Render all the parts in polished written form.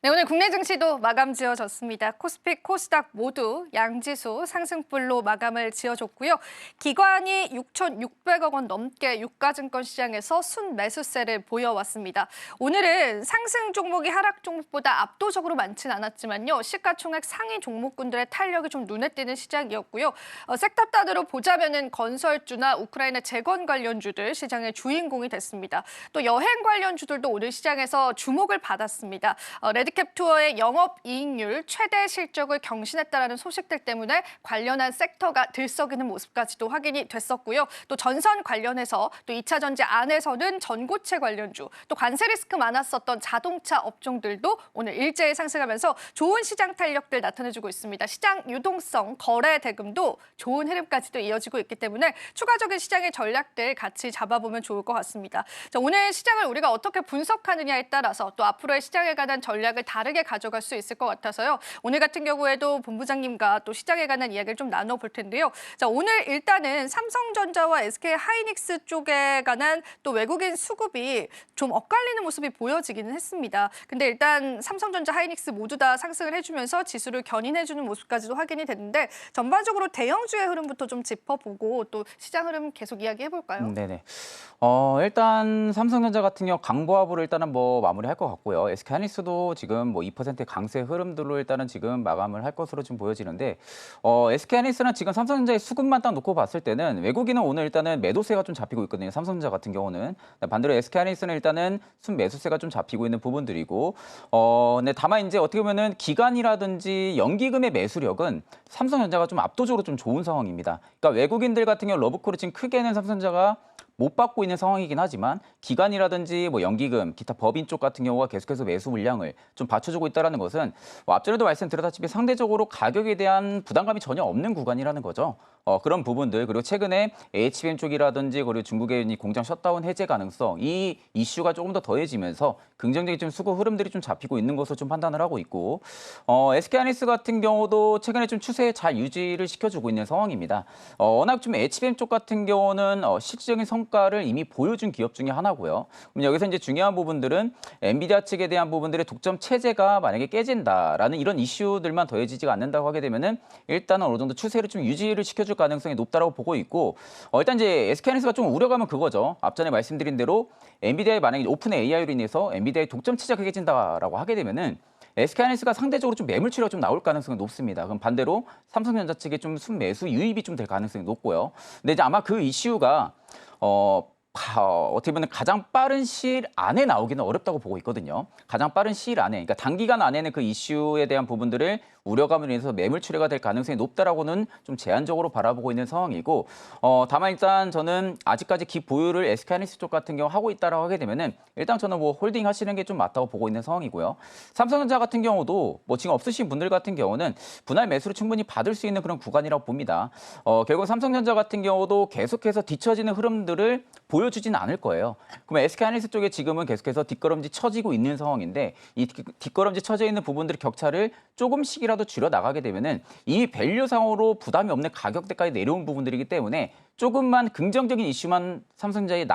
네, 오늘 국내 증시도 마감 지어졌습니다. 코스피, 코스닥 모두 양지수 상승불로 마감을 지어줬고요. 기관이 6,600억 원 넘게 유가증권 시장에서 순매수세를 보여왔습니다. 오늘은 상승 종목이 하락 종목보다 압도적으로 많진 않았지만요. 시가총액 상위 종목군들의 탄력이 좀 눈에 띄는 시장이었고요. 섹터 단으로 보자면은 건설주나 우크라이나 재건 관련주들 시장의 주인공이 됐습니다. 또 여행 관련주들도 오늘 시장에서 주목을 받았습니다. 레드캡 투어의 영업이익률 최대 실적을 경신했다라는 소식들 때문에 관련한 섹터가 들썩이는 모습까지도 확인이 됐었고요. 또 전선 관련해서 또 2차 전지 안에서는 전고체 관련주, 또 관세 리스크 많았었던 자동차 업종들도 오늘 일제히 상승하면서 좋은 시장 탄력들 나타내주고 있습니다. 시장 유동성, 거래 대금도 좋은 흐름까지도 이어지고 있기 때문에 추가적인 시장의 전략들 같이 잡아보면 좋을 것 같습니다. 자, 오늘 시장을 우리가 어떻게 분석하느냐에 따라서 또 앞으로의 시장에 관한 전략을 다르게 가져갈 수 있을 것 같아서요. 오늘 같은 경우에도 본부장님과 또 시장에 관한 이야기를 좀 나눠볼 텐데요. 자, 오늘 일단은 삼성전자와 SK하이닉스 쪽에 관한 또 외국인 수급이 좀 엇갈리는 모습이 보여지기는 했습니다. 근데 일단 삼성전자, 하이닉스 모두 다 상승을 해주면서 지수를 견인해주는 모습까지도 확인이 됐는데 전반적으로 대형주의 흐름부터 좀 짚어보고 또 시장 흐름 계속 이야기해볼까요? 네네. 일단 삼성전자 같은 경우 강보합으로 일단은 뭐 마무리할 것 같고요. SK하이닉스도 지금 뭐 2%의 강세 흐름들로 일단은 지금 마감을 할 것으로 지금 보여지는데, SK하이닉스는 지금 삼성전자의 수급만 딱 놓고 봤을 때는 외국인은 오늘 일단은 매도세가 좀 잡히고 있거든요. 삼성전자 같은 경우는. 반대로 SK하이닉스는 일단은 순매수세가 좀 잡히고 있는 부분들이고, 네, 다만 이제 어떻게 보면은 기관이라든지 연기금의 매수력은 삼성전자가 좀 압도적으로 좀 좋은 상황입니다. 그러니까 외국인들 같은 경우 러브콜을 지금 크게는 삼성전자가 못 받고 있는 상황이긴 하지만 기관이라든지 뭐 연기금, 기타 법인 쪽 같은 경우가 계속해서 매수 물량을 좀 받쳐주고 있다는 것은 앞전에도 말씀드렸다시피 상대적으로 가격에 대한 부담감이 전혀 없는 구간이라는 거죠. 그런 부분들, 그리고 최근에 HBM 쪽이라든지 그리고 중국의 이 공장 셧다운 해제 가능성, 이 이슈가 조금 더 더해지면서 긍정적인 좀 수급 흐름들이 좀 잡히고 있는 것으로 좀 판단을 하고 있고, SK하이닉스 같은 경우도 최근에 좀 추세 잘 유지를 시켜주고 있는 상황입니다. 워낙 좀 HBM 쪽 같은 경우는 실질적인 성과를 이미 보여준 기업 중에 하나고요. 그럼 여기서 이제 중요한 부분들은 엔비디아 측에 대한 부분들의 독점 체제가 만약에 깨진다라는 이런 이슈들만 더해지지가 않는다고 하게 되면은 일단은 어느 정도 추세를 좀 유지를 시켜줄 가능성이 높다라고 보고 있고, 일단 이제 SK하이닉스가 좀 우려감은 그거죠. 앞전에 말씀드린 대로 엔비디아의 만약에 오픈 AI로 인해서 엔비디아의 독점 체제가 깨진다라고 하게 되면은 SK하이닉스가 상대적으로 좀 매물 추이가 좀 나올 가능성이 높습니다. 그럼 반대로 삼성전자 측에 좀 순매수 유입이 좀 될 가능성이 높고요. 근데 이제 아마 그 이슈가 어떻게 보면 가장 빠른 시일 안에 나오기는 어렵다고 보고 있거든요. 가장 빠른 시일 안에, 그러니까 단기간 안에는 그 이슈에 대한 부분들을 우려감으로 인해서 매물 출회가 될 가능성이 높다라고는 좀 제한적으로 바라보고 있는 상황이고, 다만 일단 저는 아직까지 기보유를 SK하이닉스 쪽 같은 경우 하고 있다라고 하게 되면은 일단 저는 뭐 홀딩 하시는 게 좀 맞다고 보고 있는 상황이고요. 삼성전자 같은 경우도 뭐 지금 없으신 분들 같은 경우는 분할 매수를 충분히 받을 수 있는 그런 구간이라고 봅니다. 결국 삼성전자 같은 경우도 계속해서 뒤처지는 흐름들을 보여주지는 않을 거예요. 그러면 SK하이닉스 쪽에 지금은 계속해서 뒷걸음질 쳐지고 있는 상황인데, 이 뒷걸음질 쳐져 있는 부분들의 격차를 조금씩이라도 줄여 나가게 되면은 이미 밸류상으로 부담이 없는 가격대까지 내려온 부분들이기 때문에 조금만 긍정적인 이슈만 삼성전자에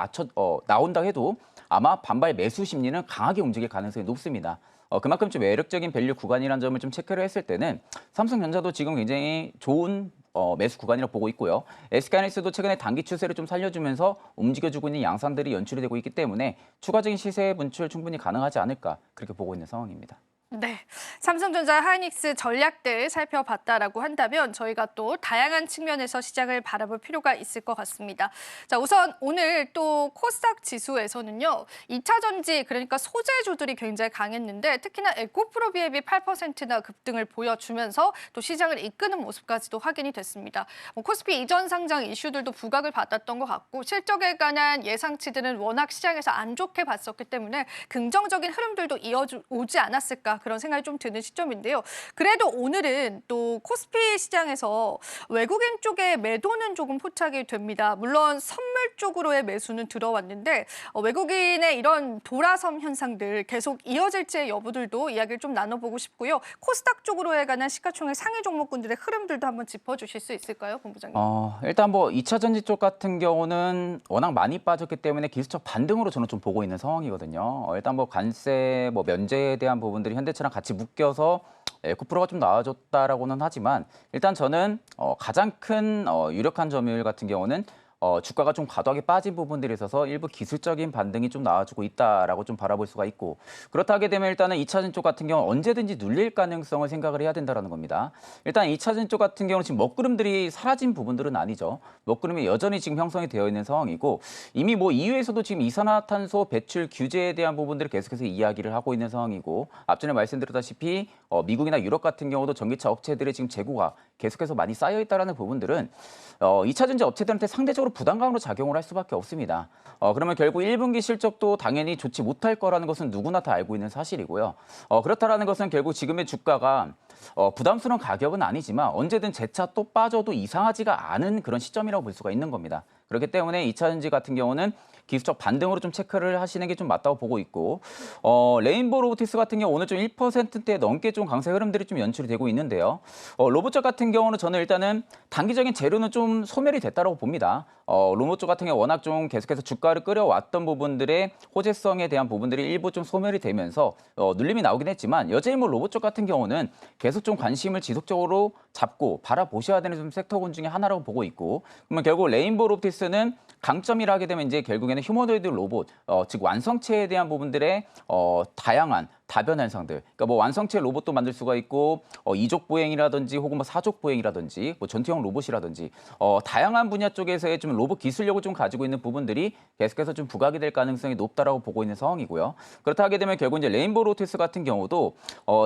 나온다 해도 아마 반발 매수 심리는 강하게 움직일 가능성이 높습니다. 그만큼 좀 매력적인 밸류 구간이라는 점을 좀 체크를 했을 때는 삼성전자도 지금 굉장히 좋은 매수 구간이라고 보고 있고요. SK하이닉스도 최근에 단기 추세를 좀 살려주면서 움직여주고 있는 양상들이 연출이 되고 있기 때문에 추가적인 시세 분출 충분히 가능하지 않을까 그렇게 보고 있는 상황입니다. 네, 삼성전자, 하이닉스 전략들 살펴봤다라고 한다면 저희가 또 다양한 측면에서 시장을 바라볼 필요가 있을 것 같습니다. 자, 우선 오늘 또 코스닥 지수에서는요, 2차 전지 그러니까 소재주들이 굉장히 강했는데 특히나 에코프로비앱이 8%나 급등을 보여주면서 또 시장을 이끄는 모습까지도 확인이 됐습니다. 코스피 이전 상장 이슈들도 부각을 받았던 것 같고 실적에 관한 예상치들은 워낙 시장에서 안 좋게 봤었기 때문에 긍정적인 흐름들도 이어오지 않았을까 그런 생각이 좀 드는 시점인데요. 그래도 오늘은 또 코스피 시장에서 외국인 쪽의 매도는 조금 포착이 됩니다. 물론 선물 쪽으로의 매수는 들어왔는데 외국인의 이런 돌아섬 현상들 계속 이어질지의 여부들도 이야기를 좀 나눠보고 싶고요. 코스닥 쪽으로에 관한 시가총액 상위 종목군들의 흐름들도 한번 짚어주실 수 있을까요, 본부장님? 일단 뭐 2차 전지 쪽 같은 경우는 워낙 많이 빠졌기 때문에 기술적 반등으로 저는 좀 보고 있는 상황이거든요. 일단 뭐 관세, 뭐 면제에 대한 부분들이 대체랑 같이 묶여서 에코프로가 좀 나아졌다라고는 하지만 일단 저는 가장 큰 유력한 점유율 같은 경우는 주가가 좀 과도하게 빠진 부분들이 있어서 일부 기술적인 반등이 좀 나와주고 있다라고 좀 바라볼 수가 있고 그렇다 하게 되면 일단은 2차전 쪽 같은 경우 언제든지 눌릴 가능성을 생각을 해야 된다라는 겁니다. 일단 2차전 쪽 같은 경우는 지금 먹구름들이 사라진 부분들은 아니죠. 먹구름이 여전히 지금 형성이 되어 있는 상황이고 이미 뭐 EU에서도 지금 이산화탄소 배출 규제에 대한 부분들을 계속해서 이야기를 하고 있는 상황이고 앞전에 말씀드렸다시피 미국이나 유럽 같은 경우도 전기차 업체들의 지금 재고가 계속해서 많이 쌓여 있다라는 부분들은 2차 전지 업체들한테 상대적으로 부담감으로 작용을 할 수밖에 없습니다. 그러면 결국 1분기 실적도 당연히 좋지 못할 거라는 것은 누구나 다 알고 있는 사실이고요. 그렇다라는 것은 결국 지금의 주가가 부담스러운 가격은 아니지만 언제든 재차 또 빠져도 이상하지가 않은 그런 시점이라고 볼 수가 있는 겁니다. 그렇기 때문에 2차 전지 같은 경우는 기술적 반등으로 좀 체크를 하시는 게 좀 맞다고 보고 있고 레인보우 로보틱스 같은 경우 오늘 좀 1%대 넘게 좀 강세 흐름들이 좀 연출이 되고 있는데요. 로봇적 같은 경우는 저는 일단은 단기적인 재료는 좀 소멸이 됐다고 봅니다. 로봇 쪽 같은 경우 워낙 좀 계속해서 주가를 끌어왔던 부분들의 호재성에 대한 부분들이 일부 좀 소멸이 되면서 눌림이 나오긴 했지만 여전히 뭐 로봇 쪽 같은 경우는 계속 좀 관심을 지속적으로 잡고 바라보셔야 되는 좀 섹터군 중에 하나라고 보고 있고 그러면 결국 레인보우 로보틱스는 강점이라 하게 되면 이제 결국에는 휴머노이드 로봇, 즉 완성체에 대한 부분들의 다양한 다변 현상들. 그러니까 뭐 완성체 로봇도 만들 수가 있고 이족 보행이라든지 혹은 뭐 사족 보행이라든지 뭐 전투형 로봇이라든지 다양한 분야 쪽에서의 좀 로봇 기술력을 좀 가지고 있는 부분들이 계속해서 좀 부각이 될 가능성이 높다라고 보고 있는 상황이고요. 그렇다 하게 되면 결국 이제 레인보우 로보틱스 같은 경우도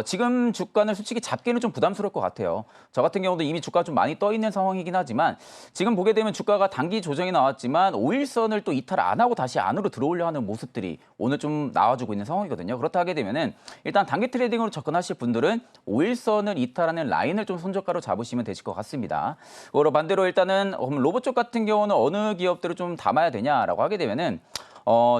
지금 주가는 솔직히 잡기는 좀 부담스러울 것 같아요. 저 같은 경우도 이미 주가가 좀 많이 떠 있는 상황이긴 하지만 지금 보게 되면 주가가 단기 조정이 나왔지만 5일선을 또 이탈 안 하고 다시 안으로 들어오려 하는 모습들이 오늘 좀 나와주고 있는 상황이거든요. 그렇다 하게 되면은 일단 단기 트레이딩으로 접근하실 분들은 5일선을 이탈하는 라인을 좀 손절가로 잡으시면 되실 것 같습니다. 그리고 반대로 일단은 로봇 쪽 같은 경우는 어느 기업들을 좀 담아야 되냐라고 하게 되면은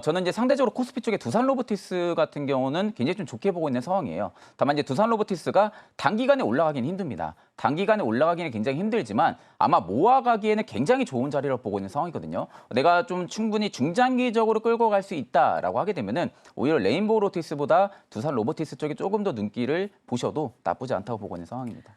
저는 이제 상대적으로 코스피 쪽에 두산 로보틱스 같은 경우는 굉장히 좀 좋게 보고 있는 상황이에요. 다만 이제 두산 로보틱스가 단기간에 올라가기는 힘듭니다. 단기간에 올라가기는 굉장히 힘들지만 아마 모아가기에는 굉장히 좋은 자리라고 보고 있는 상황이거든요. 내가 좀 충분히 중장기적으로 끌고 갈 수 있다라고 하게 되면은 오히려 레인보우 로보틱스보다 두산 로보틱스 쪽에 조금 더 눈길을 보셔도 나쁘지 않다고 보고 있는 상황입니다.